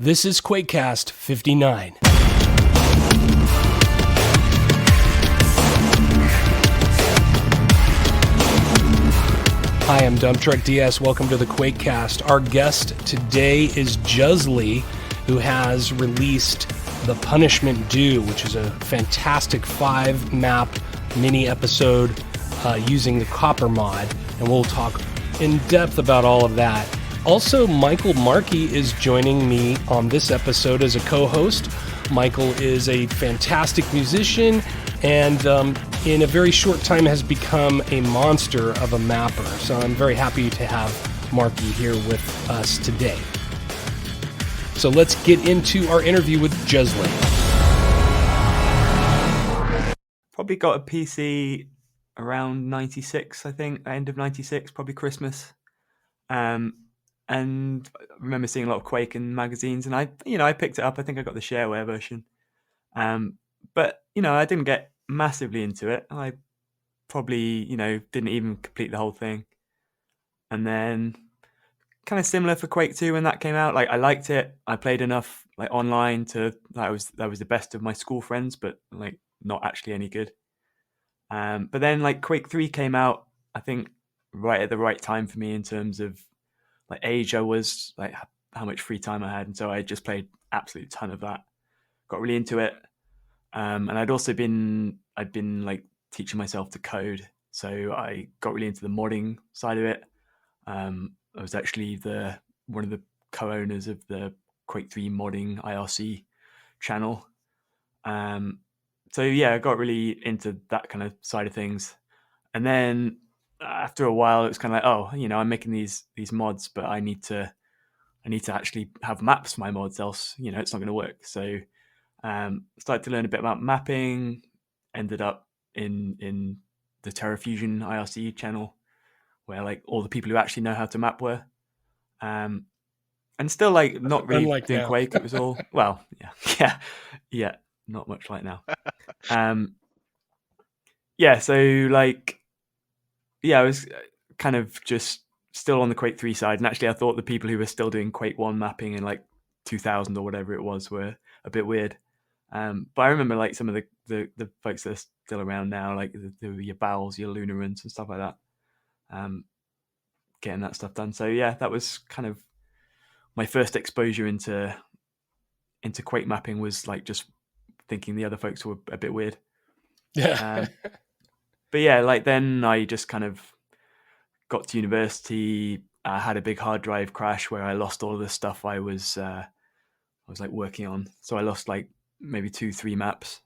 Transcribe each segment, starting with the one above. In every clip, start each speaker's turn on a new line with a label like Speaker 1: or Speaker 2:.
Speaker 1: This is Quakecast 59. Hi, I'm Dump Truck DS. Welcome to the Quakecast. Our guest today is Juzley, who has released The Punishment Due, which is a fantastic 5-map mini episode using the Copper mod, and we'll talk in depth about all of that. Also, Markie is joining me on this episode as a co-host. Michael is a fantastic musician and in a very short time has become a monster of a mapper. So I'm very happy to have Markie here with us today. So let's get into our interview with Juzley.
Speaker 2: Probably got a PC around 96, I think, end of 96, probably Christmas. And I remember seeing a lot of Quake in magazines, and I picked it up. I think I got the shareware version. But I didn't get massively into it. I probably, didn't even complete the whole thing. And then kind of similar for Quake 2 when that came out. Like, I liked it. I played enough like online to that was the best of my school friends, but like not actually any good. But then like Quake 3 came out, I think right at the right time for me in terms of like age I was, like how much free time I had, and so I just played absolute ton of that. Got really into it, and I'd been like teaching myself to code, so I got really into the modding side of it. I was actually one of the co-owners of the Quake 3 modding IRC channel. So yeah, I got really into that kind of side of things, and then after a while, it was kind of like, oh, I'm making these mods, but I need to actually have maps for my mods, else it's not going to work. So started to learn a bit about mapping. Ended up in the TerraFusion IRC channel, where like all the people who actually know how to map were, and still like not really
Speaker 1: Unlike
Speaker 2: doing
Speaker 1: now.
Speaker 2: Quake. It was all well, yeah, not much like now. Yeah, so like. Yeah, I was kind of just still on the Quake 3 side. And actually, I thought the people who were still doing Quake 1 mapping in like 2000 or whatever it was were a bit weird. But I remember like some of the folks that are still around now, like your Bowels, your Lunarans and stuff like that, getting that stuff done. So yeah, that was kind of my first exposure into Quake mapping, was like just thinking the other folks were a bit weird.
Speaker 1: Yeah.
Speaker 2: But yeah, like then I just kind of got to university. I had a big hard drive crash where I lost all of the stuff I was like working on. So I lost like maybe 2-3 maps,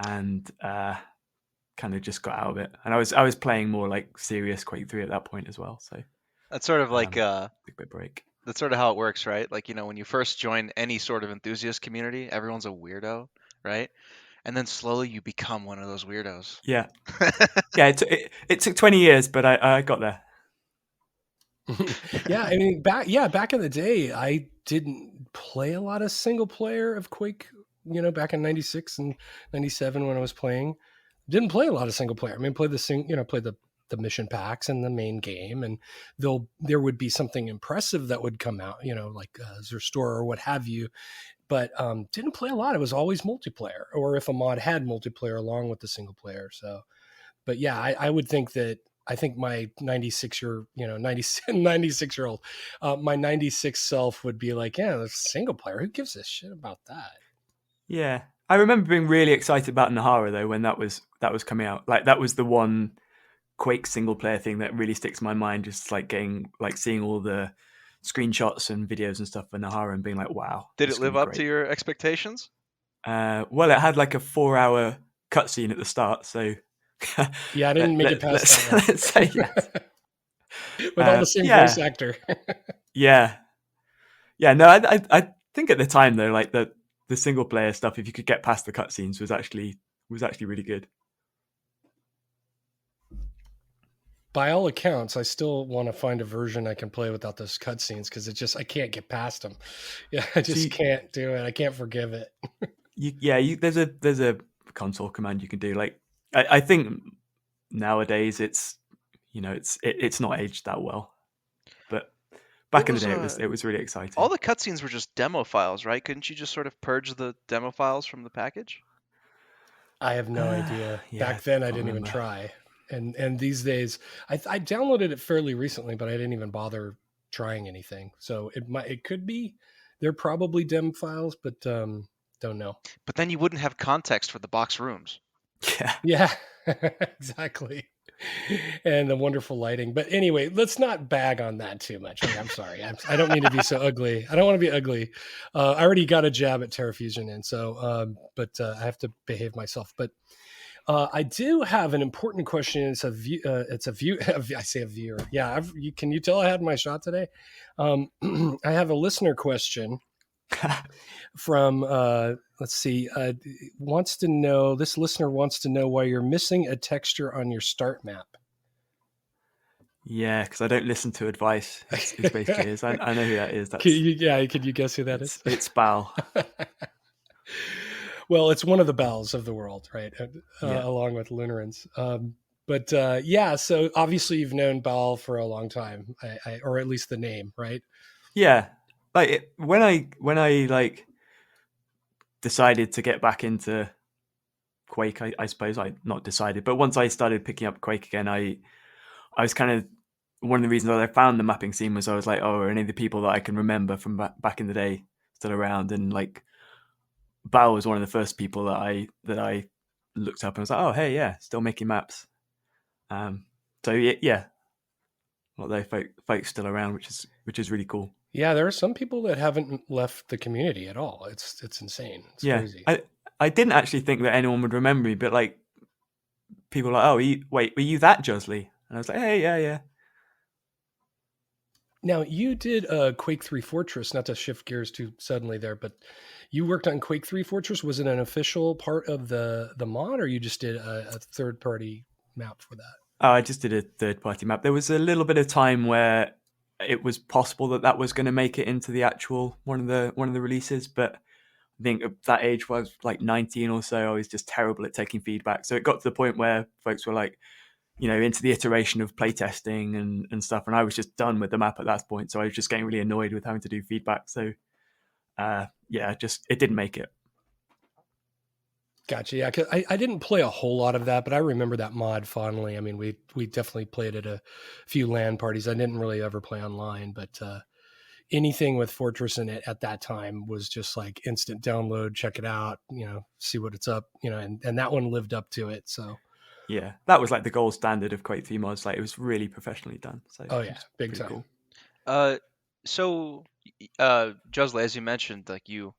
Speaker 2: and kind of just got out of it. And I was playing more like serious Quake 3 at that point as well. So
Speaker 3: that's sort of like
Speaker 2: big bit break.
Speaker 3: That's sort of how it works, right? Like, when you first join any sort of enthusiast community, everyone's a weirdo, right? And then slowly you become one of those weirdos.
Speaker 2: Yeah. Yeah, it took 20 years, but I got there.
Speaker 1: Yeah, I mean, back in the day, I didn't play a lot of single player of Quake, back in 96 and 97 when I was playing. Didn't play a lot of single player. I mean, play the mission packs and the main game, and there would be something impressive that would come out, like Zerstore or what have you, but didn't play a lot. It was always multiplayer, or if a mod had multiplayer along with the single player. So, but yeah, I would think that, I think my 96 year old, my 96 self would be like, yeah, the single player, who gives a shit about that?
Speaker 2: Yeah. I remember being really excited about Nahara though, when that was coming out. Like that was the one Quake single player thing that really sticks in my mind, just like seeing all the screenshots and videos and stuff for Nahara and being like, wow.
Speaker 3: Did it live up to your expectations?
Speaker 2: Well, it had like a 4-hour cutscene at the start, so
Speaker 1: yeah, I didn't make it past
Speaker 2: that. Let's say yes.
Speaker 1: With all the same voice actor.
Speaker 2: Yeah. No, I think at the time though, like the single player stuff, if you could get past the cutscenes, was actually really good.
Speaker 1: By all accounts, I still want to find a version I can play without those cutscenes, because I can't get past them. Yeah, I just can't do it. I can't forgive it.
Speaker 2: There's a console command you can do. Like I think nowadays it's it's not aged that well, but back in the day, it was really exciting.
Speaker 3: all the cutscenes were just demo files, right? Couldn't you just sort of purge the demo files from the package?
Speaker 1: I have no idea.
Speaker 2: Yeah,
Speaker 1: Back then, I
Speaker 2: can't
Speaker 1: didn't even
Speaker 2: remember.
Speaker 1: try, and these days, I downloaded it fairly recently, but I didn't even bother trying anything. So it could be they're probably dem files, but don't know.
Speaker 3: But then you wouldn't have context for the box rooms.
Speaker 2: Yeah.
Speaker 1: Yeah, exactly. And the wonderful lighting. But anyway, let's not bag on that too much. Okay, I'm sorry. I don't mean to be so ugly. I don't want to be ugly. I already got a jab at TerraFusion, and so, but I have to behave myself. But I do have an important question. It's a view. It's a view. I say a viewer. Yeah. Can you tell I had my shot today? I have a listener question from let's see, this listener wants to know why you're missing a texture on your start map.
Speaker 2: Yeah, because I don't listen to advice. It's basically is. I know who that is. That's
Speaker 1: Can you guess who that is?
Speaker 2: It's Bal.
Speaker 1: Well, it's one of the Bals of the world, right?
Speaker 2: Yeah.
Speaker 1: Along with Lunarans. But yeah, so obviously you've known Bal for a long time, or at least the name, right?
Speaker 2: Yeah, like when I like decided to get back into Quake, I suppose I not decided, but once I started picking up Quake again, I was kind of, one of the reasons that I found the mapping scene was I was like, oh, are any of the people that I can remember from back in the day still around? And like Bao was one of the first people that I looked up and was like, oh, hey, yeah, still making maps. So yeah, a lot of those folks still around, which is really cool.
Speaker 1: Yeah, there are some people that haven't left the community at all. It's insane. It's crazy.
Speaker 2: I didn't actually think that anyone would remember me, but like people were like, oh, were you that Juzley? And I was like, hey, yeah.
Speaker 1: Now, you did Quake 3 Fortress, not to shift gears too suddenly there, but you worked on Quake 3 Fortress. Was it an official part of the mod, or you just did a third-party map for that?
Speaker 2: Oh, I just did a third-party map. There was a little bit of time where it was possible that was going to make it into the actual one of the releases, but I think at that age was like 19 or so. I was just terrible at taking feedback. So it got to the point where folks were like, into the iteration of playtesting and stuff. And I was just done with the map at that point. So I was just getting really annoyed with having to do feedback. So it didn't make it.
Speaker 1: Gotcha. Yeah, 'cause I didn't play a whole lot of that, but I remember that mod fondly. I mean, we definitely played at a few LAN parties. I didn't really ever play online, but anything with Fortress in it at that time was just like instant download, check it out, see what it's up, and that one lived up to it. So
Speaker 2: yeah, that was like the gold standard of Quake 3 mods. Like it was really professionally done. So
Speaker 1: oh yeah, big time.
Speaker 2: Cool.
Speaker 3: So Juzley, as you mentioned, like you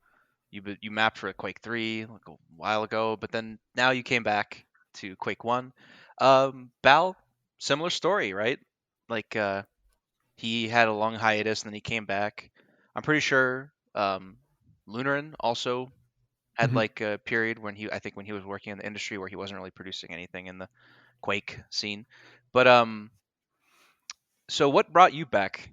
Speaker 3: mapped for a Quake 3 like a while ago, but then now you came back to Quake 1. Bal, similar story, right? Like he had a long hiatus and then he came back. I'm pretty sure Lunaran also had like a period when he was working in the industry where he wasn't really producing anything in the Quake scene. But so what brought you back?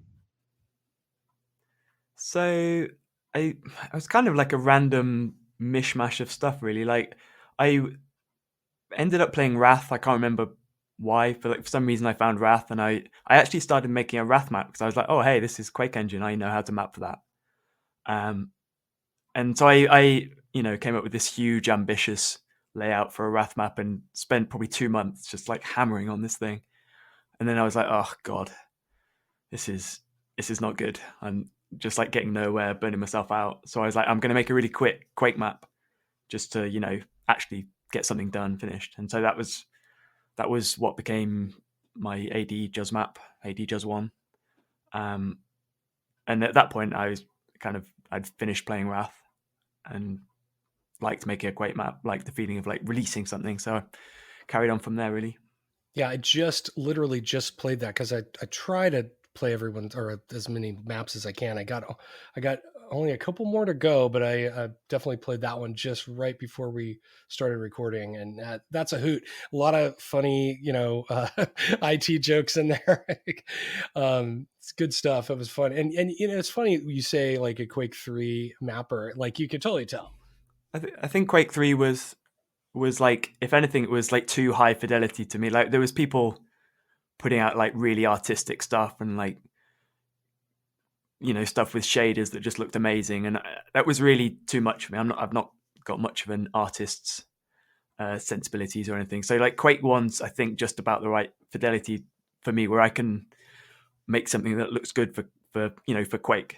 Speaker 2: So I was kind of like a random mishmash of stuff, really. Like I ended up playing Wrath. I can't remember why. For some reason, I found Wrath, and I actually started making a Wrath map because I was like, oh, hey, this is Quake Engine. I know how to map for that. And so I came up with this huge, ambitious layout for a Wrath map and spent probably 2 months just like hammering on this thing. And then I was like, oh god, this is not good. I'm just like getting nowhere, burning myself out. So I was like, I'm going to make a really quick Quake map just to, actually get something done, finished. And so that was what became my AD Juz map, AD Juz 1. And at that point, I'd finished playing Wrath and liked making a Quake map, liked the feeling of like releasing something. So I carried on from there, really.
Speaker 1: Yeah, I literally just played that because I try to play everyone or as many maps as I can. I got only a couple more to go, but I definitely played that one just right before we started recording, and that's a hoot. A lot of funny, IT jokes in there. It's good stuff. It was fun, and it's funny you say like a Quake 3 mapper, like you could totally tell.
Speaker 2: I think Quake 3 was like, if anything, it was like too high fidelity to me. Like there was people putting out like really artistic stuff and like stuff with shaders that just looked amazing, and that was really too much for me. I've not got much of an artist's sensibilities or anything. So like Quake 1's, I think, just about the right fidelity for me, where I can make something that looks good for Quake,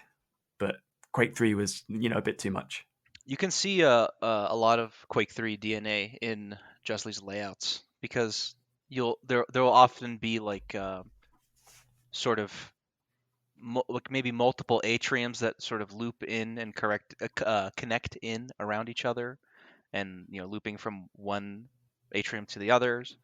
Speaker 2: but Quake 3 was a bit too much.
Speaker 3: You can see a lot of Quake 3 DNA in Juzley's layouts, because there will often be like sort of like maybe multiple atriums that sort of loop in and connect in around each other, and looping from one atrium to the others.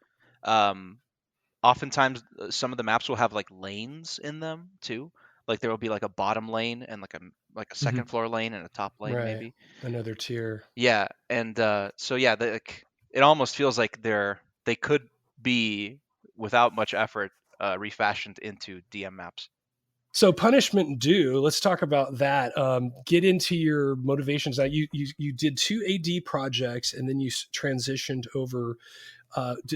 Speaker 3: Oftentimes some of the maps will have like lanes in them too. Like there will be like a bottom lane and like a second floor lane and a top lane,
Speaker 1: Right.
Speaker 3: maybe.
Speaker 1: Another tier.
Speaker 3: Yeah, and so yeah, it almost feels like they could be, without much effort, refashioned into DM maps.
Speaker 1: So punishment due. Let's talk about that. Get into your motivations. Now you did 2 AD projects, and then you transitioned over.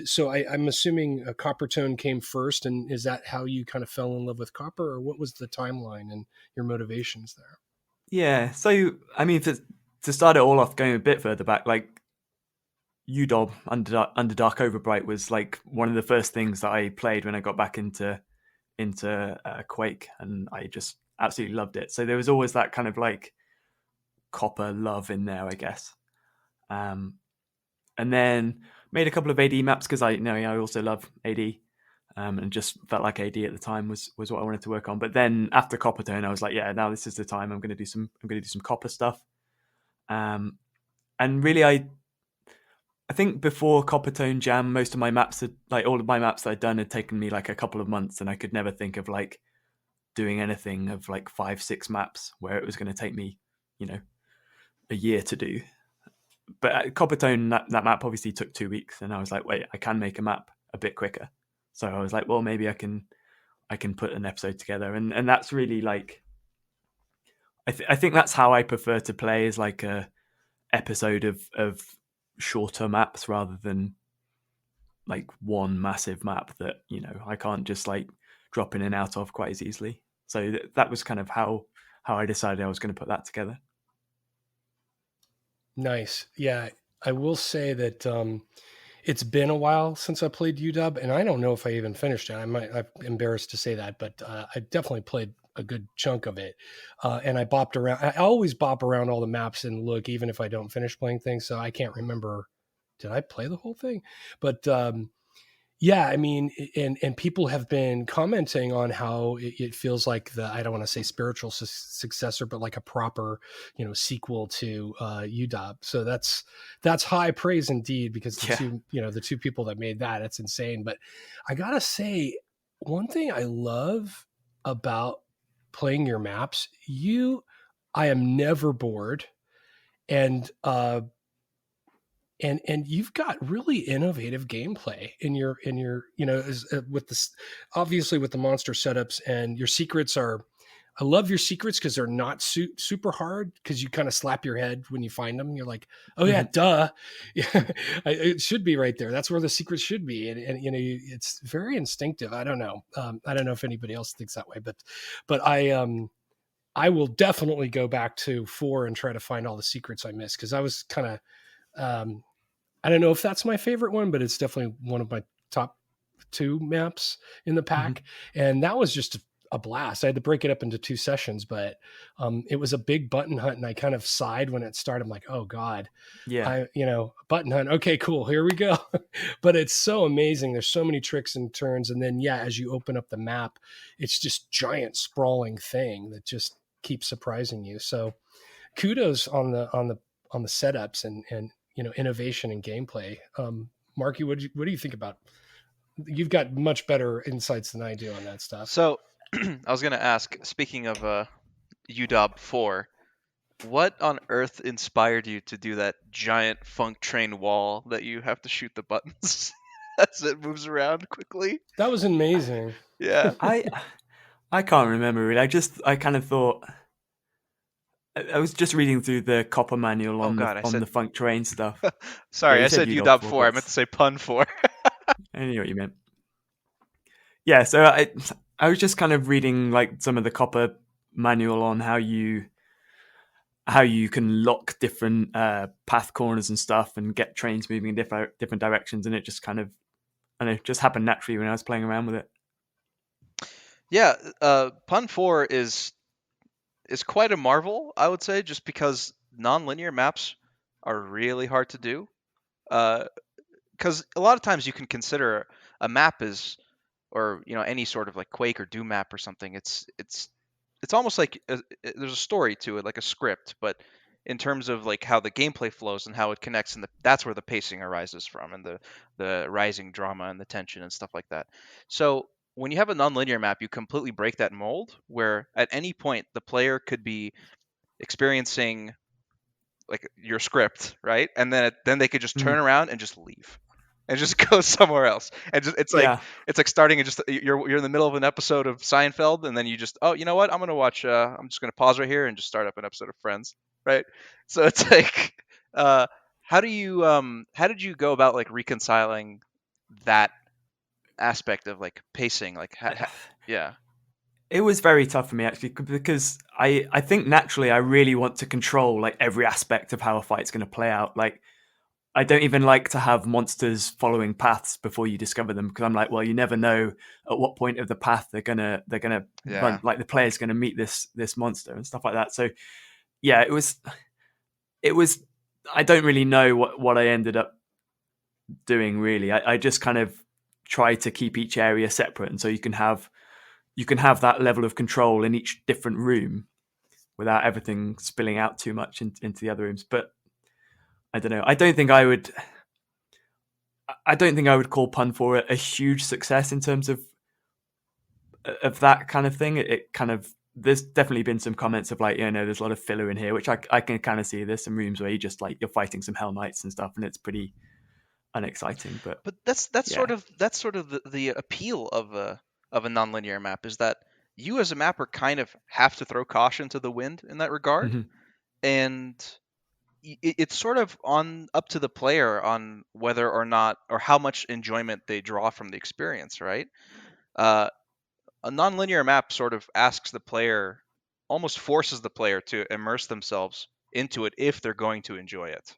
Speaker 1: So I'm assuming Coppertone came first, and is that how you kind of fell in love with Copper, or what was the timeline and your motivations there?
Speaker 2: Yeah. So I mean, to start it all off, going a bit further back, like UDOB under Dark Overbright was like one of the first things that I played when I got back into Quake, and I just absolutely loved it. So there was always that kind of like Copper love in there, I guess. And then made a couple of AD maps because I also love AD, and just felt like AD at the time was what I wanted to work on. But then after Coppertone, I was like, yeah, now this is the time. I'm going to do some Copper stuff. And really, I think before Coppertone Jam, most of my maps all of my maps that I'd done had taken me like a couple of months, and I could never think of like doing anything of like 5-6 maps where it was going to take me, a year to do. But at Coppertone, that map obviously took 2 weeks, and I was like, wait, I can make a map a bit quicker. So I was like, well, maybe I can put an episode together, and that's really like, I think that's how I prefer to play, is like a episode of shorter maps rather than like one massive map that I can't just like drop in and out of quite as easily. So that was kind of how I decided I was going to put that together.
Speaker 1: Nice. Yeah, I will say that it's been a while since I played UW, and I don't know if I even finished it. I'm embarrassed to say that, but I definitely played a good chunk of it. And I bopped around. I always bop around all the maps and look, even if I don't finish playing things. So I can't remember, did I play the whole thing? But yeah, I mean, and people have been commenting on how it feels like I don't want to say spiritual successor, but like a proper, sequel to UW. So that's high praise indeed, because the two people that made that, it's insane. But I gotta say, one thing I love about playing your maps, I am never bored, and and you've got really innovative gameplay in your with this, obviously with the monster setups, and your secrets are, I love your secrets because they're not super hard, because you kind of slap your head when you find them. You're like, oh yeah, duh. It should be right there. That's where the secrets should be. And it's very instinctive. I don't know. I don't know if anybody else thinks that way, but I will definitely go back to 4 and try to find all the secrets I missed, because I was kind of, I don't know if that's my favorite one, but it's definitely one of my top 2 maps in the pack. And that was just a blast. I had to break it up into 2 sessions, but it was a big button hunt, and I kind of sighed when it started. I'm like, oh God,
Speaker 2: yeah,
Speaker 1: button hunt. Okay, cool. Here we go. But it's so amazing. There's so many tricks and turns. And then, as you open up the map, it's just giant sprawling thing that just keeps surprising you. So kudos on the setups and innovation and gameplay. Markie, what do you think about? You've got much better insights than I do on that stuff.
Speaker 3: So I was going to ask, speaking of UDOB 4, what on earth inspired you to do that giant funk train wall that you have to shoot the buttons as it moves around quickly?
Speaker 1: That was amazing.
Speaker 3: Yeah.
Speaker 2: I can't remember really. I kind of thought, I was just reading through the Copper manual on the funk train stuff.
Speaker 3: Sorry, I said UDOB 4. I meant to say pun 4.
Speaker 2: I knew what you meant. Yeah, so I was just kind of reading like some of the Copper manual on how you can lock different path corners and stuff and get trains moving in different directions, and it just kind of, I don't know, just happened naturally when I was playing around with it.
Speaker 3: Yeah, Pun 4 is quite a marvel, I would say, just because non-linear maps are really hard to do. Because a lot of times you can consider a map as, or any sort of like Quake or Doom map or something. It's almost like there's a story to it, like a script, but in terms of like how the gameplay flows and how it connects, and that's where the pacing arises from, and the rising drama and the tension and stuff like that. So when you have a non-linear map, you completely break that mold, where at any point the player could be experiencing like your script, right? And then they could just turn around and just leave and just go somewhere else. And just it's like starting and just you're in the middle of an episode of Seinfeld, and then you just, oh, you know what? I'm gonna watch. I'm just gonna pause right here and just start up an episode of Friends, right? So it's like, how did you go about like reconciling that aspect of like pacing? Like, yeah.
Speaker 2: It was very tough for me actually, because I think naturally I really want to control like every aspect of how a fight's going to play out. Like, I don't even like to have monsters following paths before you discover them, because I'm like, well, you never know at what point of the path they're gonna run, like the player's gonna meet this monster and stuff like that. So yeah, it was I don't really know what I ended up doing really. I just kind of try to keep each area separate, and so you can have that level of control in each different room without everything spilling out too much into the other rooms. But I don't know. I don't think I would call Pun 4 a huge success in terms of that kind of thing. It kind of, there's definitely been some comments of like, there's a lot of filler in here, which I can kind of see. There's some rooms where you just like, you're fighting some Hell Knights and stuff, and it's pretty unexciting. But
Speaker 3: that's sort of the appeal of a nonlinear map, is that you as a mapper kind of have to throw caution to the wind in that regard, and it's sort of up to the player on whether or not, or how much enjoyment they draw from the experience, right? A nonlinear map sort of asks the player, almost forces the player to immerse themselves into it if they're going to enjoy it.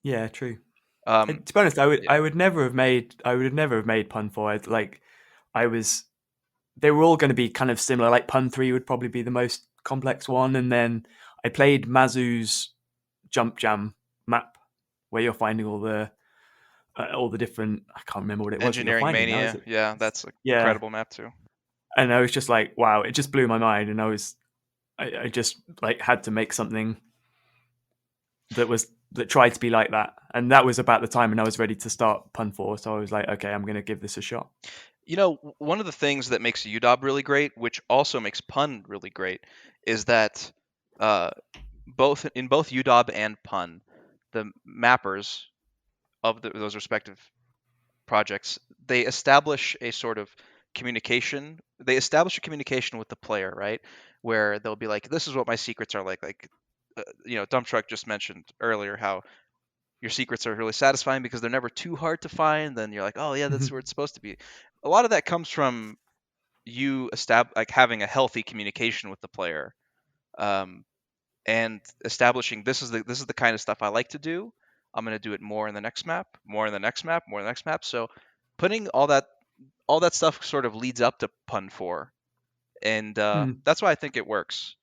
Speaker 2: Yeah, true. To be honest, I would never have made Pun 4. They were all going to be kind of similar. Like Pun 3 would probably be the most complex one, and then I played Mazu's Jump Jam map, where you're finding all the different, I can't remember what it was.
Speaker 3: Engineering Mania, yeah, that's an incredible map too.
Speaker 2: And I was just like, wow, it just blew my mind, and I just like had to make something that tried to be like that, and that was about the time when I was ready to start Pun 4. So I was like, okay, I'm going to give this a shot.
Speaker 3: One of the things that makes UDOB really great, which also makes Pun really great, is that both UDOB and Pun, the mappers of those respective projects, they establish a sort of communication. They establish a communication with the player, right? Where they'll be like, "This is what my secrets are like." Like, Dump Truck just mentioned earlier how your secrets are really satisfying because they're never too hard to find. Then you're like, "Oh yeah, that's where it's supposed to be." A lot of that comes from you having a healthy communication with the player, and establishing this is the kind of stuff I like to do. I'm going to do it more in the next map, more in the next map, more in the next map. So putting all that stuff sort of leads up to Pun 4, and that's why I think it works.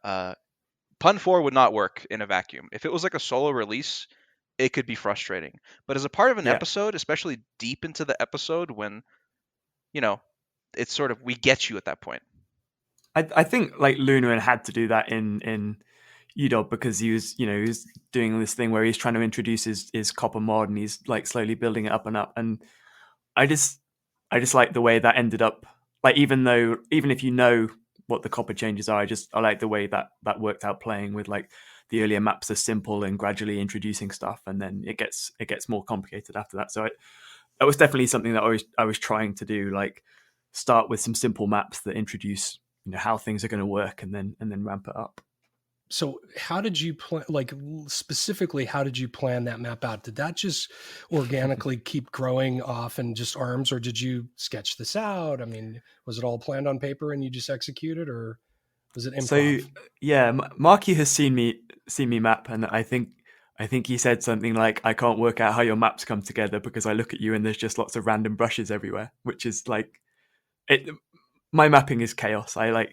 Speaker 3: Pun 4 would not work in a vacuum. If it was like a solo release, it could be frustrating. But as a part of an episode, especially deep into the episode, when it's sort of, we get you at that point.
Speaker 2: I think like Lunaran had to do that in UDOB, because he was doing this thing where he's trying to introduce his copper mod, and he's like slowly building it up and up. And I just like the way that ended up. Like, even if you know what the copper changes are, I like the way that worked out, playing with like the earlier maps are simple and gradually introducing stuff, and then it gets more complicated after that. So that was definitely something that I was trying to do, like start with some simple maps that introduce how things are going to work, and then ramp it up.
Speaker 1: So how did you plan, like specifically, how did you plan that map out? Did that just organically keep growing off and just arms, or did you sketch this out? I mean, was it all planned on paper and you just executed, or? Was it
Speaker 2: So
Speaker 1: improv?
Speaker 2: yeah, Markie has seen me map, and I think he said something like, "I can't work out how your maps come together because I look at you and there's just lots of random brushes everywhere," which is like it. My mapping is chaos. I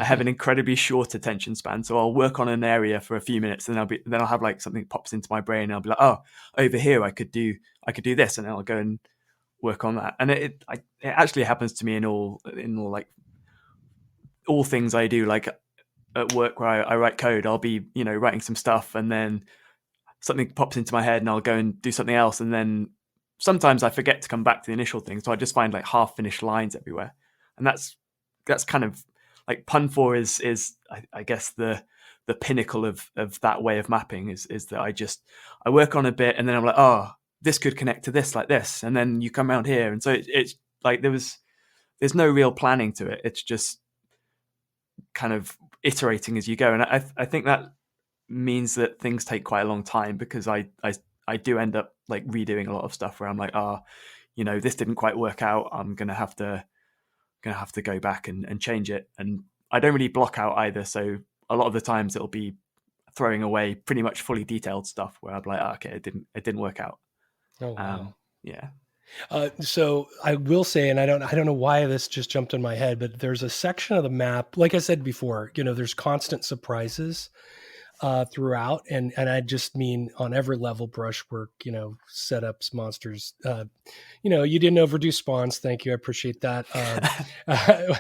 Speaker 2: have an incredibly short attention span, so I'll work on an area for a few minutes, and then I'll have like something pops into my brain, and I'll be like, "Oh, over here I could do this," and then I'll go and work on that. And it actually happens to me in all like all things I do, like at work where I write code. I'll be writing some stuff, and then something pops into my head, and I'll go and do something else, and then sometimes I forget to come back to the initial thing, so I just find like half finished lines everywhere, and that's kind of like pun 4 is I guess the pinnacle of that way of mapping is that I work on a bit, and then I'm like, oh, this could connect to this like this, and then you come around here, and so it's like there's no real planning to it. It's just kind of iterating as you go, and I think that means that things take quite a long time, because I do end up like redoing a lot of stuff where I'm like, this didn't quite work out. I'm gonna have to go back and change it. And I don't really block out either, so a lot of the times it'll be throwing away pretty much fully detailed stuff where I'm like, okay, it didn't work out.
Speaker 1: Oh wow.
Speaker 2: Yeah.
Speaker 1: So I will say, and I don't know why this just jumped in my head, but there's a section of the map, like I said before, there's constant surprises throughout, and I just mean on every level: brushwork, setups, monsters. You didn't overdo spawns. Thank you, I appreciate that.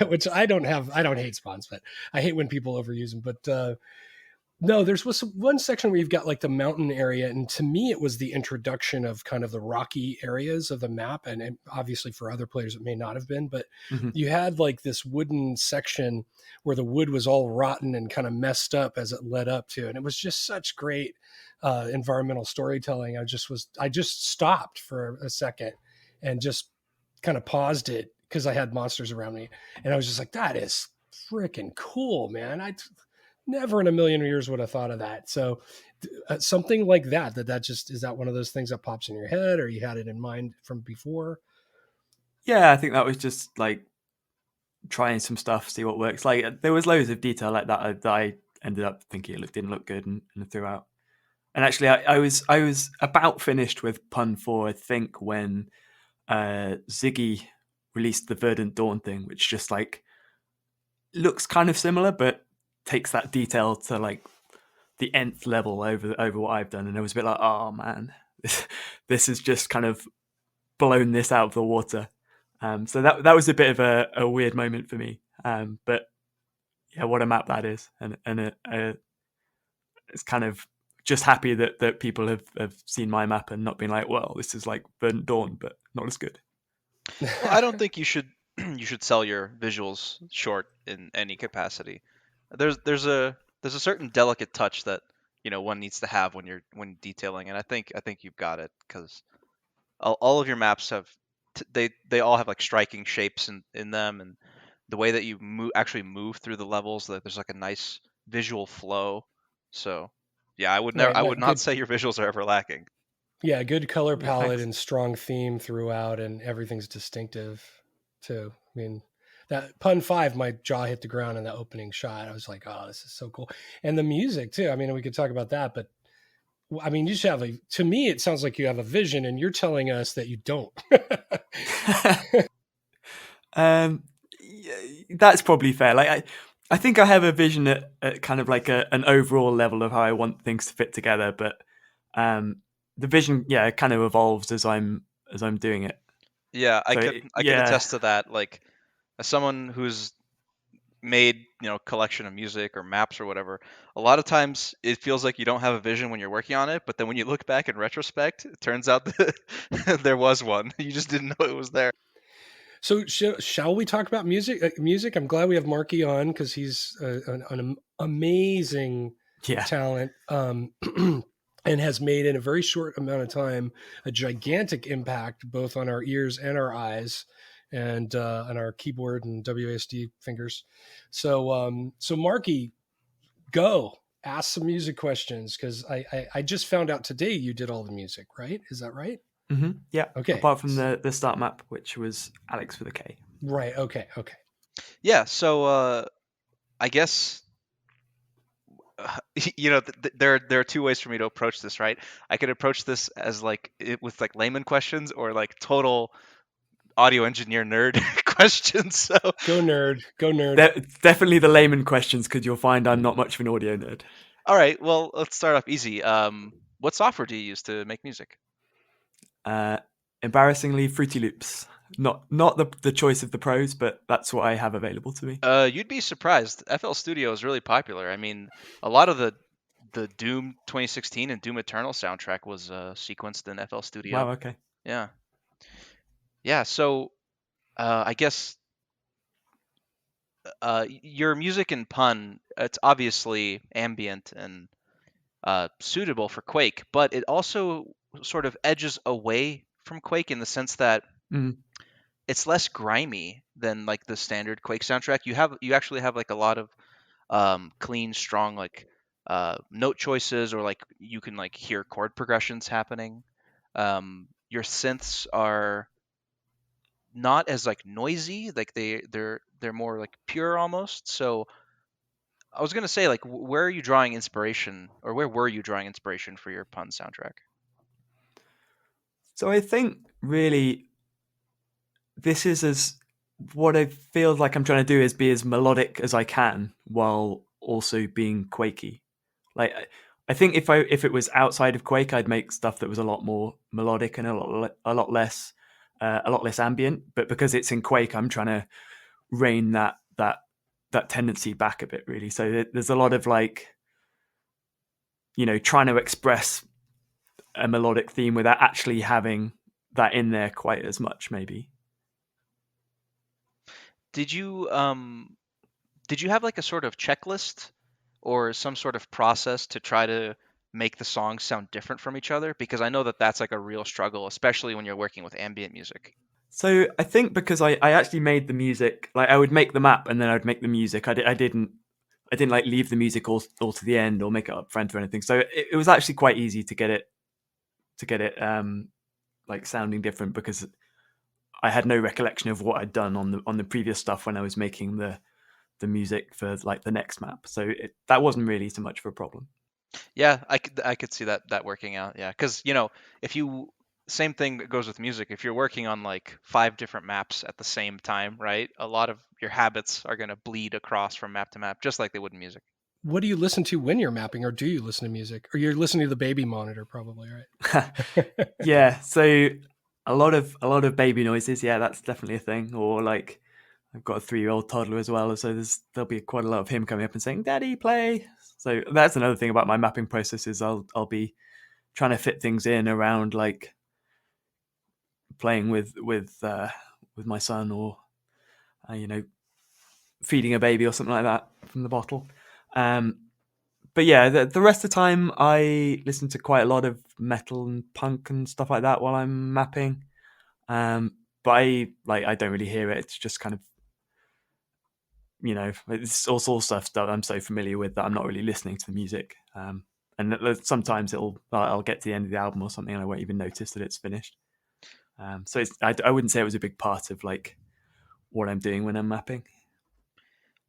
Speaker 1: Which I don't have. I don't hate spawns, but I hate when people overuse them. But no, was one section where you've got like the mountain area, and to me, it was the introduction of kind of the rocky areas of the map, and obviously for other players it may not have been, but
Speaker 2: Mm-hmm.
Speaker 1: you had like this wooden section where the wood was all rotten and kind of messed up as it led up to, and it was just such great environmental storytelling. I just stopped for a second and just kind of paused it because I had monsters around me, and I was just like, that is freaking cool, man. I never in a million years would have thought of that. So something like that just, is that one of those things that pops in your head, or you had it in mind from before?
Speaker 2: Yeah, I think that was just like trying some stuff, see what works. Like there was loads of detail like that I ended up thinking didn't look good, and threw out. And actually, I was about finished with pun 4, I think, when Ziggy released the Verdant Dawn thing, which just like looks kind of similar, but takes that detail to like the nth level over what I've done. And I was a bit like, oh man, this has just kind of blown this out of the water. So that was a bit of a weird moment for me. But yeah, what a map that is, and it's kind of just happy that people have seen my map and not been like, well, this is like Verdant Dawn, but not as good.
Speaker 3: Well, I don't think you should you should sell your visuals short in any capacity. There's a certain delicate touch that one needs to have when detailing, and I think you've got it, because all of your maps have they all have like striking shapes in them, and the way that you actually move through the levels, that there's like a nice visual flow. So yeah,
Speaker 1: Right.
Speaker 3: I would not
Speaker 1: Good.
Speaker 3: say your visuals are ever lacking.
Speaker 1: Yeah. Good color
Speaker 2: Yeah,
Speaker 1: palette
Speaker 2: thanks.
Speaker 1: and strong theme throughout, and everything's distinctive too. I mean, that pun 5, my jaw hit the ground in the opening shot. I was like, oh, this is so cool. And the music too. I mean, we could talk about that, but I mean, you just have to me, it sounds like you have a vision, and you're telling us that you don't.
Speaker 2: um, that's probably fair. Like I think I have a vision at kind of like an overall level of how I want things to fit together, but the vision, yeah, kind of evolves as I'm doing it.
Speaker 3: Yeah,
Speaker 2: So
Speaker 3: I could
Speaker 2: yeah,
Speaker 3: attest to that. Like, as someone who's made collection of music or maps or whatever, a lot of times it feels like you don't have a vision when you're working on it, but then when you look back in retrospect, it turns out that there was one. You just didn't know it was there.
Speaker 1: So shall we talk about music? Music. I'm glad we have Markie on because he's an amazing
Speaker 2: yeah.
Speaker 1: talent, and has made in a very short amount of time a gigantic impact both on our ears and our eyes, and on our keyboard and WASD fingers. So Markie, go ask some music questions, because I just found out today you did all the music, right? Is that right?
Speaker 2: Yeah.
Speaker 1: Okay.
Speaker 2: Apart from the start map, which was Alex with a K.
Speaker 1: Right. Okay. Okay.
Speaker 3: Yeah, so I guess there are two ways for me to approach this, right? I could approach this as with like layman questions or like total audio engineer nerd questions. So
Speaker 1: Go nerd.
Speaker 2: Definitely the layman questions, because you'll find I'm not much of an audio nerd.
Speaker 3: all right, well, let's start off easy. What software do you use to make music?
Speaker 2: Embarrassingly, Fruity Loops. Not the choice of the pros, but that's what I have available to me.
Speaker 3: You'd be surprised. FL Studio is really popular. I mean, a lot of the Doom 2016 and Doom Eternal soundtrack was sequenced in FL Studio.
Speaker 2: Wow, okay.
Speaker 3: Yeah. Yeah, so I guess your music and pun, it's obviously ambient and suitable for Quake, but it also sort of edges away from Quake in the sense that
Speaker 2: Mm.
Speaker 3: it's less grimy than like the standard Quake soundtrack. You actually have like a lot of clean, strong note choices, or like you can like hear chord progressions happening. Your synths are not as like noisy, like they're more like pure almost. So I was gonna say, like, where are you drawing inspiration, or where were you drawing inspiration for your pun soundtrack?
Speaker 2: So I think really this is what I feel like I'm trying to do is be as melodic as I can while also being quakey. Like I think if it was outside of Quake, I'd make stuff that was a lot more melodic and a lot less ambient. But because it's in Quake, I'm trying to rein that tendency back a bit, really. So there's a lot of like, trying to express a melodic theme without actually having that in there quite as much, maybe.
Speaker 3: Did you have like a sort of checklist or some sort of process to try to make the songs sound different from each other? Because I know that that's like a real struggle, especially when you're working with ambient music.
Speaker 2: So I think because I actually made the music, like I would make the map and then I'd make the music. I didn't like leave the music all to the end or make it up front or anything. So it was actually quite easy to get it like sounding different, because I had no recollection of what I'd done on the previous stuff when I was making the music for like the next map. So that wasn't really so much of a problem.
Speaker 3: Yeah, I could see that working out. Yeah, because if you same thing that goes with music. If you're working on like 5 different maps at the same time, right? A lot of your habits are gonna bleed across from map to map, just like they would in music.
Speaker 1: What do you listen to when you're mapping, or do you listen to music? Or you're listening to the baby monitor, probably, right?
Speaker 2: Yeah. So a lot of baby noises. Yeah, that's definitely a thing. Or like I've got a 3-year-old toddler as well, so there'll be quite a lot of him coming up and saying, "Daddy, play." So that's another thing about my mapping process is I'll be trying to fit things in around like playing with my son, or feeding a baby or something like that from the bottle. But yeah, the rest of the time I listen to quite a lot of metal and punk and stuff like that while I'm mapping. But I don't really hear it. It's just kind of, it's all stuff that I'm so familiar with that I'm not really listening to the music. And sometimes I'll get to the end of the album or something and I won't even notice that it's finished. So I wouldn't say it was a big part of like what I'm doing when I'm mapping.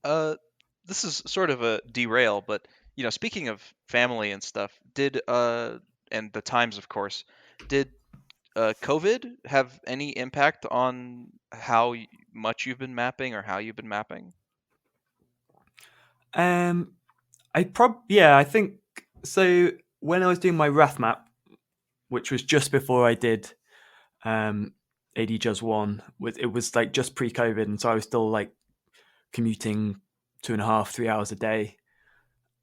Speaker 3: This is sort of a derail, but speaking of family and stuff, did and the times, of course, did COVID have any impact on how much you've been mapping or how you've been mapping?
Speaker 2: I think so. When I was doing my Wrath map, which was just before I did AD Juz 1, it was like just pre-COVID, and so I was still like commuting 2.5-3 hours a day,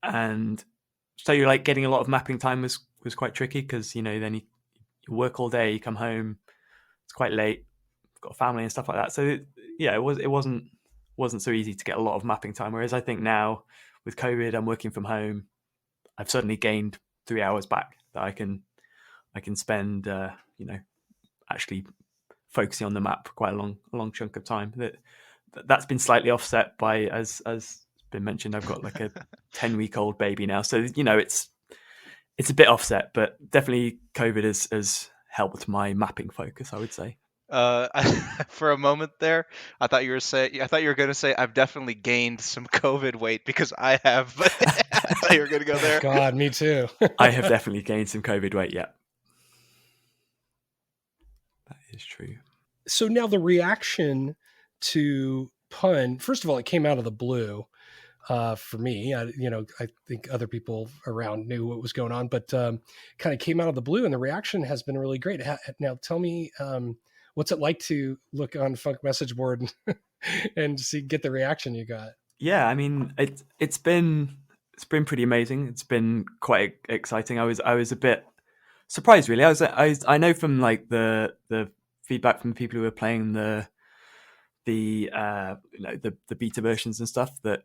Speaker 2: and so you're like getting a lot of mapping time was quite tricky, because then you work all day, you come home, it's quite late, got a family and stuff like that. So it wasn't so easy to get a lot of mapping time. Whereas I think now with COVID, I'm working from home. I've suddenly gained 3 hours back that I can spend actually focusing on the map for quite a long chunk of time. That's been slightly offset by, as been mentioned, I've got like a 10-week-old baby now, so it's a bit offset, but definitely COVID has helped my mapping focus, I would say.
Speaker 3: For a moment there, I thought you were going to say I've definitely gained some COVID weight because I have. But I thought you were going to go there.
Speaker 1: God, me too.
Speaker 2: I have definitely gained some COVID weight. Yeah, that is true.
Speaker 1: So now the reaction to pun. First of all, it came out of the blue. For me, I think other people around knew what was going on, but kind of came out of the blue, and the reaction has been really great. Now, tell me, what's it like to look on Funk message board and get the reaction you got?
Speaker 2: Yeah, I mean, it's been pretty amazing. It's been quite exciting. I was a bit surprised, really. I know from like the feedback from the people who were playing the beta versions and stuff that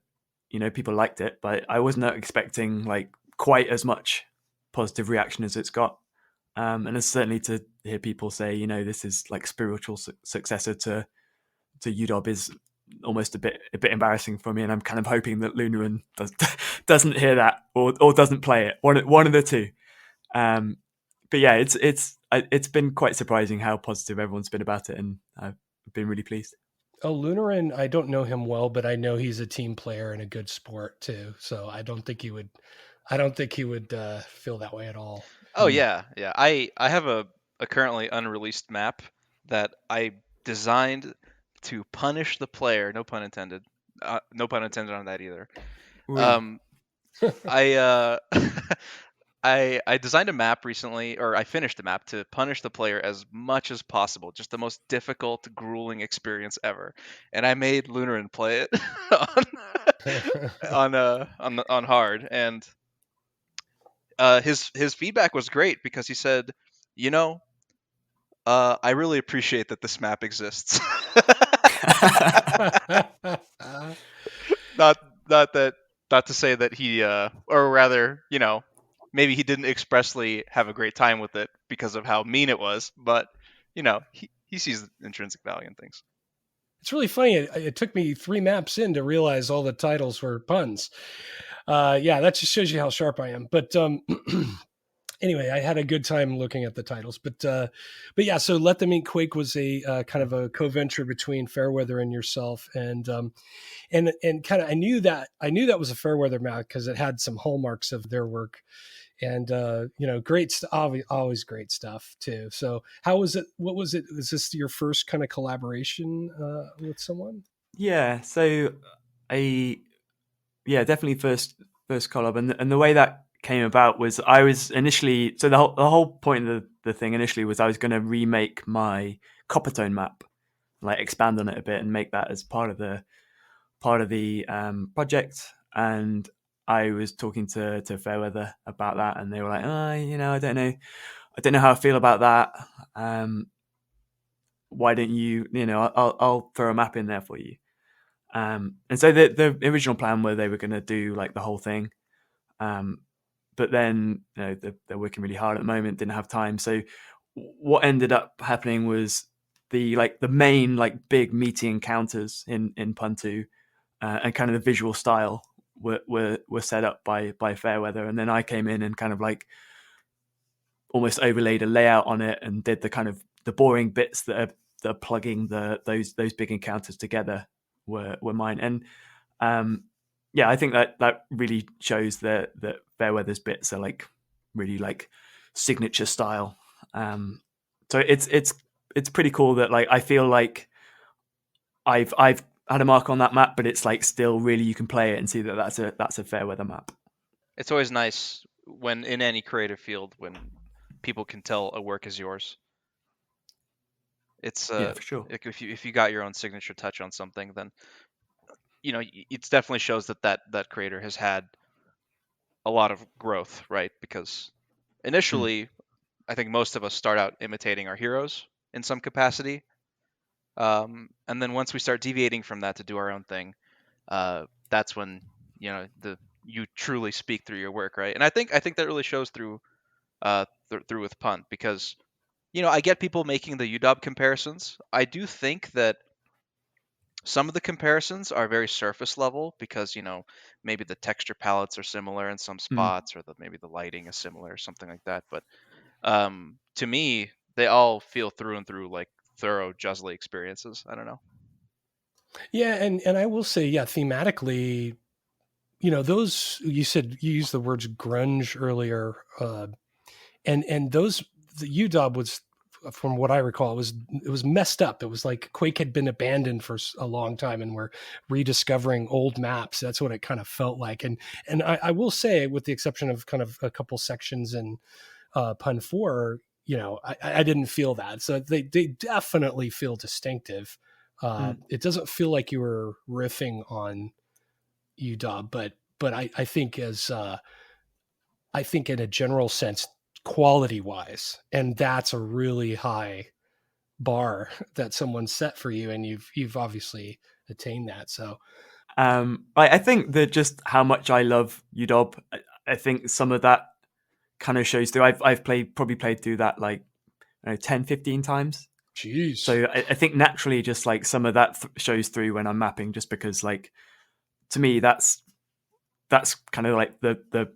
Speaker 2: people liked it, but I wasn't expecting like quite as much positive reaction as it's got. And it's certainly to hear people say, this is like spiritual successor to UDOB is almost a bit embarrassing for me, and I'm kind of hoping that Lunaran doesn't hear that or doesn't play it. One of the two. But yeah, it's been quite surprising how positive everyone's been about it, and I've been really pleased.
Speaker 1: Oh, Lunaran, I don't know him well, but I know he's a team player and a good sport too. So I don't think he would feel that way at all.
Speaker 3: Oh yeah. I have a currently unreleased map that I designed to punish the player. No pun intended. No pun intended on that either. Um, I I designed a map recently, or I finished a map to punish the player as much as possible. Just the most difficult, grueling experience ever. And I made Lunaran play it on hard, and his feedback was great because he said, I really appreciate that this map exists. not not to say that he or rather, maybe he didn't expressly have a great time with it because of how mean it was, but he sees the intrinsic value in things.
Speaker 1: It's really funny. It took me 3 maps in to realize all the titles were puns. Yeah, that just shows you how sharp I am. But anyway, I had a good time looking at the titles. But yeah, so Let Them Eat Quake was a kind of a co-venture between Fairweather and yourself, and kind of I knew that was a Fairweather map because it had some hallmarks of their work, and great always great stuff too. So how was it? What was it? Was this your first kind of collaboration with someone?
Speaker 2: Yeah, so definitely first collab, and the way that came about was I was initially, so the whole point of the thing initially was I was going to remake my Coppertone map, like expand on it a bit and make that as part of the project. And I was talking to Fairweather about that, and they were like, I don't know how I feel about that. Why don't you, I'll throw a map in there for you. And so the original plan where they were going to do like the whole thing. But then they're working really hard at the moment, didn't have time. So what ended up happening was the main like big meaty encounters in Puntu and kind of the visual style were set up by Fairweather, and then I came in and kind of like almost overlaid a layout on it and did the kind of the boring bits that are plugging those big encounters together were mine. And I think that really shows that Fairweather's bits are like really like signature style. So it's pretty cool that like I feel like I've had a mark on that map, but it's like still really you can play it and see that that's a Fairweather map.
Speaker 3: It's always nice when in any creative field when people can tell a work is yours. It's
Speaker 2: yeah, for sure.
Speaker 3: if you got your own signature touch on something, then it definitely shows that creator has had a lot of growth, right? Because initially, I think most of us start out imitating our heroes in some capacity, and then once we start deviating from that to do our own thing, that's when you truly speak through your work, right? And I think that really shows through through with Punt, because I get people making the UW comparisons. I do think that some of the comparisons are very surface level because maybe the texture palettes are similar in some spots, or maybe the lighting is similar or something like that. But to me, they all feel through and through like thorough Juzley experiences. I don't know.
Speaker 1: Yeah, and I will say, yeah, thematically, those you said you used the words grunge earlier, and those the UW was, from what I recall, it was messed up. It was like Quake had been abandoned for a long time, and we're rediscovering old maps. That's what it kind of felt like. And I will say, with the exception of kind of a couple sections in Pun 4, I didn't feel that. So they definitely feel distinctive. It doesn't feel like you were riffing on UW, but I think I think in a general sense, quality wise, and that's a really high bar that someone set for you, and you've obviously attained that. So
Speaker 2: I think that just how much I love UDOB, I think some of that kind of shows through. I've probably played through that like 10, 15 times.
Speaker 1: jeez.
Speaker 2: So I think naturally just like some of that shows through when I'm mapping, just because like to me that's kind of like the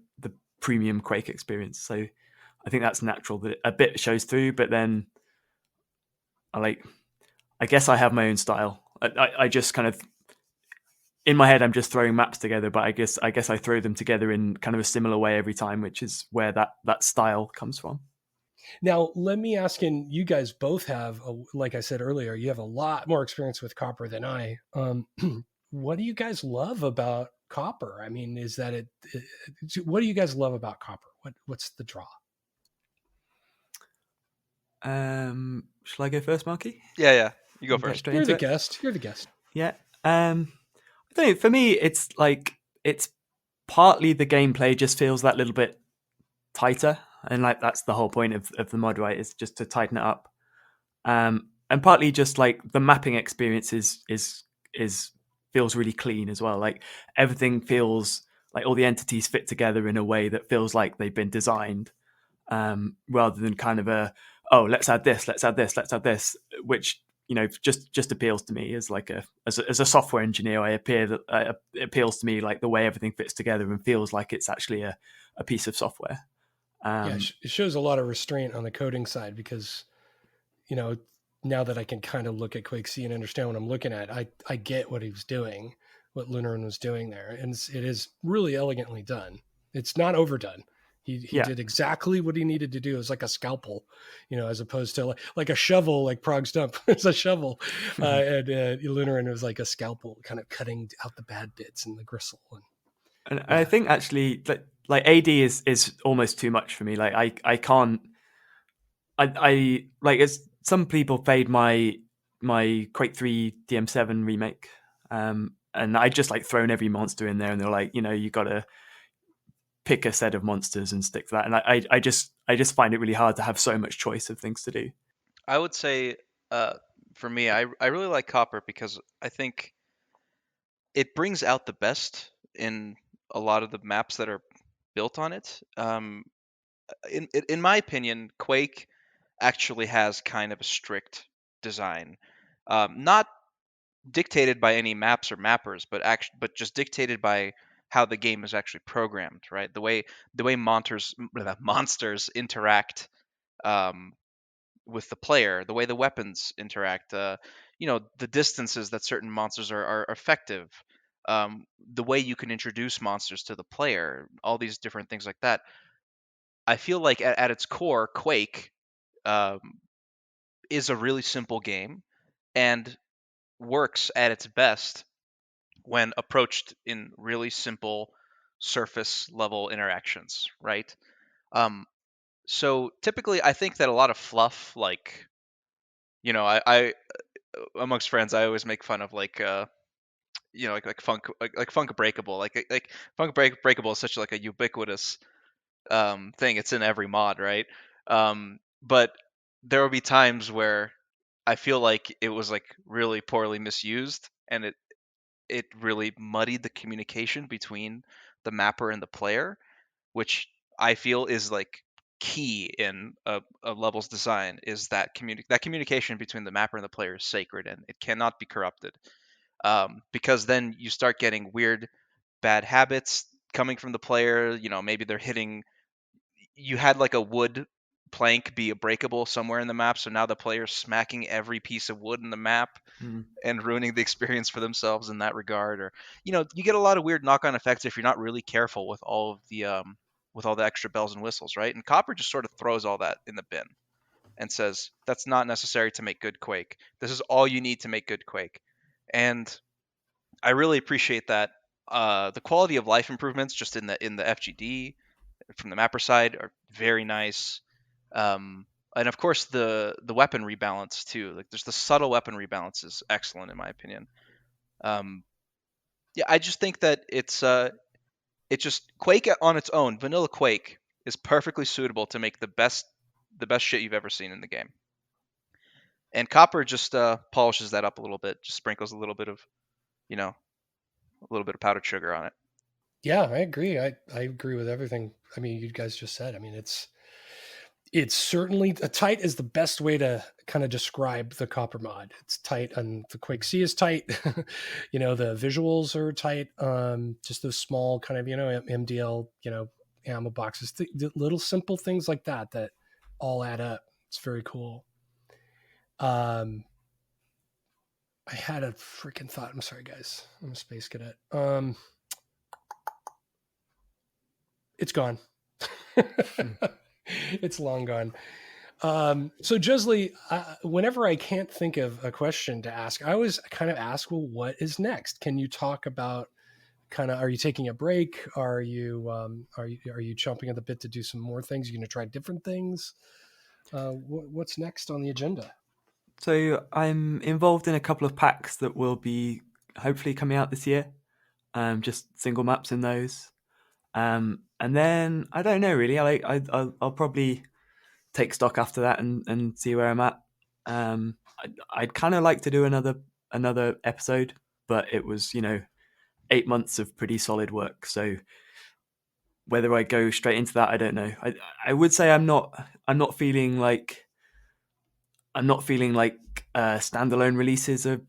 Speaker 2: premium Quake experience. So I think that's natural that a bit shows through, but then I guess I have my own style. I just kind of in my head I'm just throwing maps together, but I guess I throw them together in kind of a similar way every time, which is where that style comes from.
Speaker 1: Now, let me ask, and you guys both have, like I said earlier, you have a lot more experience with copper than I. What do you guys love about copper? I mean, is that what do you guys love about copper? What's the draw?
Speaker 2: Shall I go first, Markie?
Speaker 3: Yeah. You go
Speaker 2: Get
Speaker 3: first.
Speaker 2: straight
Speaker 1: You're
Speaker 2: into
Speaker 1: the
Speaker 2: it?
Speaker 1: guest. You're the guest.
Speaker 2: Yeah. I don't know. For me, it's partly the gameplay just feels that little bit tighter, and like that's the whole point of the mod, right? Is just to tighten it up. And partly just like the mapping experience is feels really clean as well. Like everything feels like all the entities fit together in a way that feels like they've been designed, rather than kind of let's add this, let's add this, let's add this, which just appeals to me as like as a software engineer. It appeals to me like the way everything fits together and feels like it's actually a piece of software.
Speaker 1: Yeah, it shows a lot of restraint on the coding side because, now that I can kind of look at Quake C and understand what I'm looking at, I get what he was doing, what Lunarin was doing there, and it is really elegantly done. It's not overdone. He
Speaker 2: Yeah.
Speaker 1: did exactly what he needed to do. It was like a scalpel, as opposed to like a shovel, like Prog's dump. It's a shovel, and Lunarin was like a scalpel, kind of cutting out the bad bits and the gristle.
Speaker 2: And I think actually like AD is almost too much for me. Like I can't. I like as some people played my Quake 3 DM7 remake, and I just like thrown every monster in there, and they're like, you gotta pick a set of monsters and stick to that. And I just find it really hard to have so much choice of things to do.
Speaker 3: I would say, for me, I really like copper because I think it brings out the best in a lot of the maps that are built on it. In my opinion, Quake actually has kind of a strict design, not dictated by any maps or mappers, but just dictated by how the game is actually programmed. Right, the way monsters interact. Um, with the player, the way the weapons interact, the distances that certain monsters are effective, the way you can introduce monsters to the player, all these different things like that. I feel like at its core, Quake um, is a really simple game and works at its best when approached in really simple surface level interactions, right? Um, so typically, I think that a lot of fluff, like I amongst friends, I always make fun of like like funk like funk breakable like breakable is such like a ubiquitous thing. It's in every mod, right? But there will be times where I feel like it was like really poorly misused, and it really muddied the communication between the mapper and the player, which I feel is like key in a level's design, is that communication between the mapper and the player is sacred and it cannot be corrupted, because then you start getting weird bad habits coming from the player. Maybe they're hitting, you had like a wood plank be breakable somewhere in the map, so now the player's smacking every piece of wood in the map and ruining the experience for themselves in that regard. Or you get a lot of weird knock-on effects if you're not really careful with all of the extra bells and whistles, right? And Copper just sort of throws all that in the bin and says that's not necessary to make good Quake. This is all you need to make good Quake. And I really appreciate that. The quality of life improvements just in the FGD from the mapper side are very nice. And of course the weapon rebalance too. Like there's the subtle weapon rebalance is excellent in my opinion. Yeah, I just think that it's just Quake on its own, vanilla Quake is perfectly suitable to make the best shit you've ever seen in the game. And Copper just polishes that up a little bit, just sprinkles a little bit of, a little bit of powdered sugar on it.
Speaker 1: Yeah, I agree. I agree with everything. I mean, you guys just said. I mean, it's certainly tight is the best way to kind of describe the Copper mod. It's tight, and the Quake C is tight. The visuals are tight. Just those small kind of MDL ammo boxes, little simple things like that all add up. It's very cool. I had a freaking thought. I'm sorry, guys. I'm a space cadet. It's gone. It's long gone. So Juzley, whenever I can't think of a question to ask, I always kind of ask, well, what is next? Can you talk about are you taking a break? Are you chomping at the bit to do some more things? Are you going to try different things? What's next on the agenda?
Speaker 2: So I'm involved in a couple of packs that will be hopefully coming out this year. Just single maps in those. And then I don't know really. I'll probably take stock after that and see where I'm at. I'd kind of like to do another episode, but it was 8 months of pretty solid work. So whether I go straight into that, I don't know. I would say I'm not feeling like standalone releases are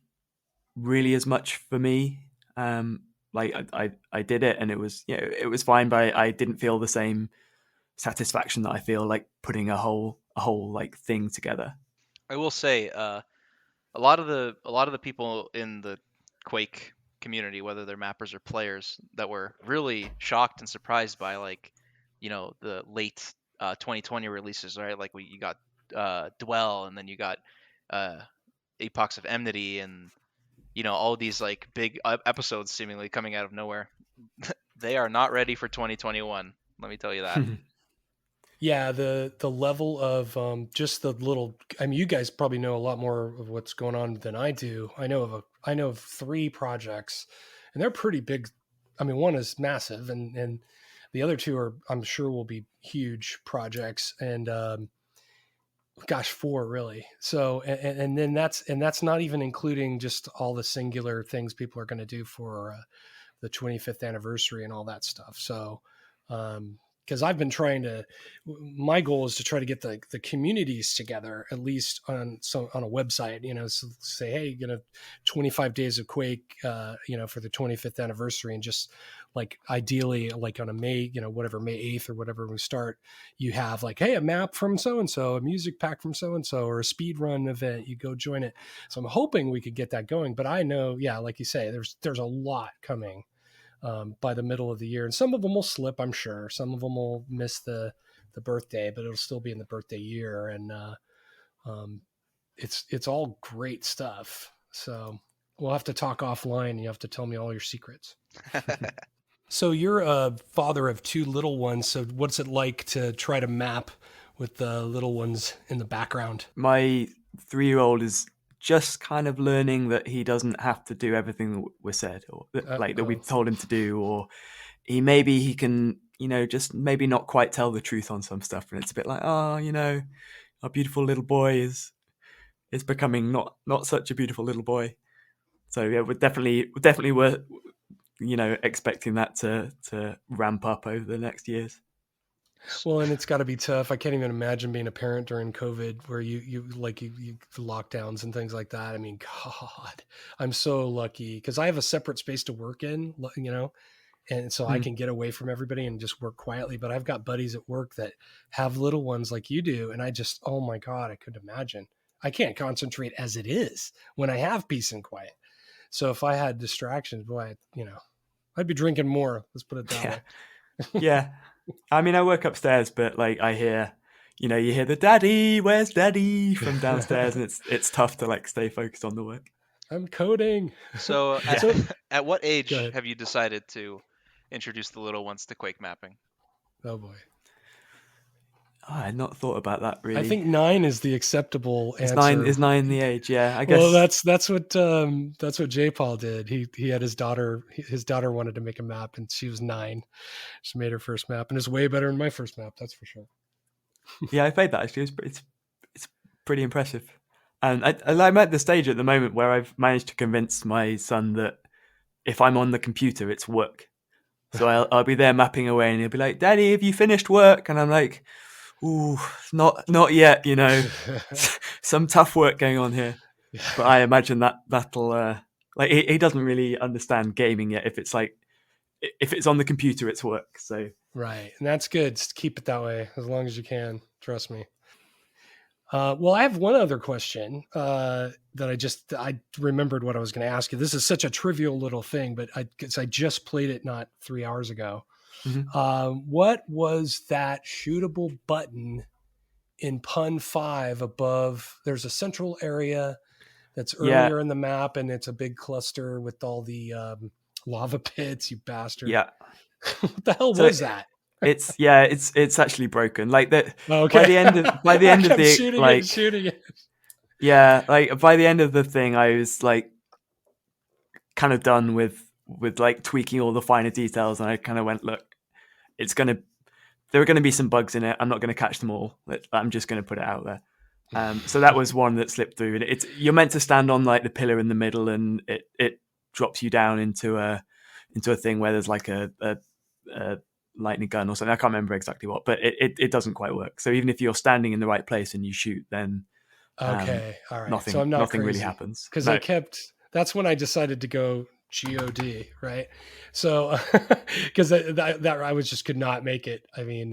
Speaker 2: really as much for me. Like I did it and it was it was fine, but I didn't feel the same satisfaction that I feel like putting a whole like thing together.
Speaker 3: I will say a lot of the people in the Quake community, whether they're mappers or players, that were really shocked and surprised by the late 2020 releases, right? Like you got Dwell, and then you got Apox of Enmity, and all these like big episodes seemingly coming out of nowhere. They are not ready for 2021. Let me tell you that.
Speaker 1: Yeah, the level of just the little. I mean, you guys probably know a lot more of what's going on than I do. I know of 3 projects, and they're pretty big. I mean, one is massive, and the other 2 are, I'm sure, will be huge projects. And gosh, 4 really. So, and then that's not even including just all the singular things people are going to do for the 25th anniversary and all that stuff. So. Because I've been my goal is to try to get the communities together, at least on a website, so say, hey, 25 days of Quake, for the 25th anniversary, and just like ideally like on a May 8th or whatever we start, you have like, hey, a map from so-and-so, a music pack from so-and-so, or a speed run event, you go join it. So I'm hoping we could get that going, but I know, yeah, like you say, there's a lot coming. By the middle of the year, and some of them will slip. I'm sure some of them will miss the birthday, but it'll still be in the birthday year, and it's all great stuff. So we'll have to talk offline. You have to tell me all your secrets. So you're a father of 2 little ones. So what's it like to try to map with the little ones in the background?
Speaker 2: My 3-year-old is just kind of learning that he doesn't have to do everything that we're said, or that we've told him to do, or he can just maybe not quite tell the truth on some stuff, and it's a bit like, our beautiful little boy is becoming not such a beautiful little boy. So yeah, we're definitely expecting that to ramp up over the next years.
Speaker 1: Well, and it's got to be tough. I can't even imagine being a parent during COVID, where you lockdowns and things like that. I mean, God, I'm so lucky because I have a separate space to work in, And so I can get away from everybody and just work quietly. But I've got buddies at work that have little ones like you do. And I just, oh my God, I couldn't imagine. I can't concentrate as it is when I have peace and quiet. So if I had distractions, boy, I'd be drinking more. Let's put it that way.
Speaker 2: Yeah. I mean, I work upstairs, but like I hear, you hear the daddy, where's daddy from downstairs. And it's tough to like stay focused on the work.
Speaker 1: I'm coding.
Speaker 3: So at what age
Speaker 1: Go ahead.
Speaker 3: have you decided to introduce the little ones to Quake mapping?
Speaker 1: Oh boy.
Speaker 2: Oh, I had not thought about that really.
Speaker 1: I think 9 is the acceptable answer.
Speaker 2: Is 9 the age? Yeah, I guess.
Speaker 1: Well, that's what J. Paul did. He had his daughter. His daughter wanted to make a map, and she was 9. She made her first map, and it's way better than my first map. That's for sure.
Speaker 2: Yeah, I played that actually. It's pretty impressive, and I'm at the stage at the moment where I've managed to convince my son that if I'm on the computer, it's work. So I'll be there mapping away, and he'll be like, "Daddy, have you finished work?" And I'm like, "Ooh, not yet. Some tough work going on here." But I imagine that'll like he doesn't really understand gaming yet. If it's on the computer, it's work. So
Speaker 1: right, and that's good. Just keep it that way as long as you can. Trust me. Well, I have one other question that I remembered what I was going to ask you. This is such a trivial little thing, but I just played it not 3 hours ago. Mm-hmm. What was that shootable button in Pun 5 above? There's a central area that's earlier in the map, and it's a big cluster with all the lava pits, you bastard.
Speaker 2: Yeah.
Speaker 1: What the hell was that?
Speaker 2: It's actually broken. Like that.
Speaker 1: Okay.
Speaker 2: By the end of the
Speaker 1: shooting it.
Speaker 2: Yeah, like by the end of the thing, I was like kind of done with like tweaking all the finer details, and I kind of went, look, there are going to be some bugs in it. I'm not going to catch them all. I'm just going to put it out there. So that was one that slipped through. You're meant to stand on like the pillar in the middle, and it drops you down into a thing where there's like a lightning gun or something. I can't remember exactly what, but it doesn't quite work. So even if you're standing in the right place and you shoot, then
Speaker 1: okay, all right.
Speaker 2: Nothing,
Speaker 1: so I'm not
Speaker 2: nothing
Speaker 1: crazy,
Speaker 2: really happens.
Speaker 1: Because that's when I decided to go GOD, right? So because that I could not make it. I mean,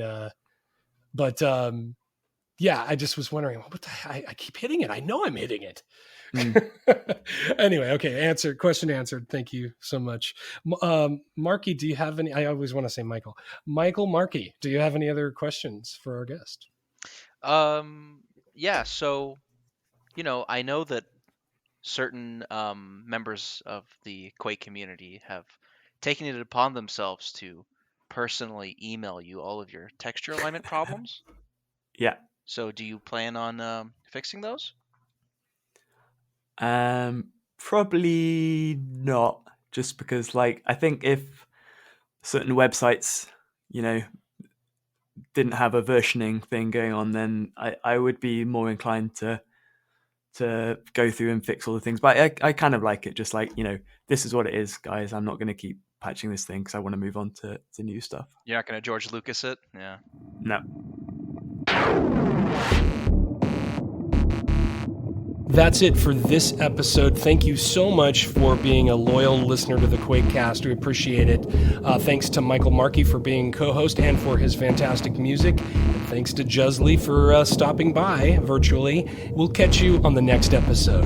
Speaker 1: yeah, I just was wondering, what the heck? I keep hitting it. I know I'm hitting it. Anyway, okay. Question answered. Thank you so much. Markie, do you have any? I always want to say Michael. Markie, do you have any other questions for our guest?
Speaker 3: Yeah. So, I know that certain members of the Quake community have taken it upon themselves to personally email you all of your texture alignment problems.
Speaker 2: Yeah.
Speaker 3: So, do you plan on fixing those?
Speaker 2: Probably not, just because like I think if certain websites didn't have a versioning thing going on, then I would be more inclined to go through and fix all the things. But I kind of like it, just like, this is what it is, guys. I'm not going to keep patching this thing because I want to move on to new stuff.
Speaker 3: You're not going to George Lucas it? Yeah.
Speaker 2: No.
Speaker 1: That's it for this episode. Thank you so much for being a loyal listener to the Quakecast. We appreciate it. Thanks to Michael Markie for being co-host and for his fantastic music. And thanks to Juzley for stopping by virtually. We'll catch you on the next episode.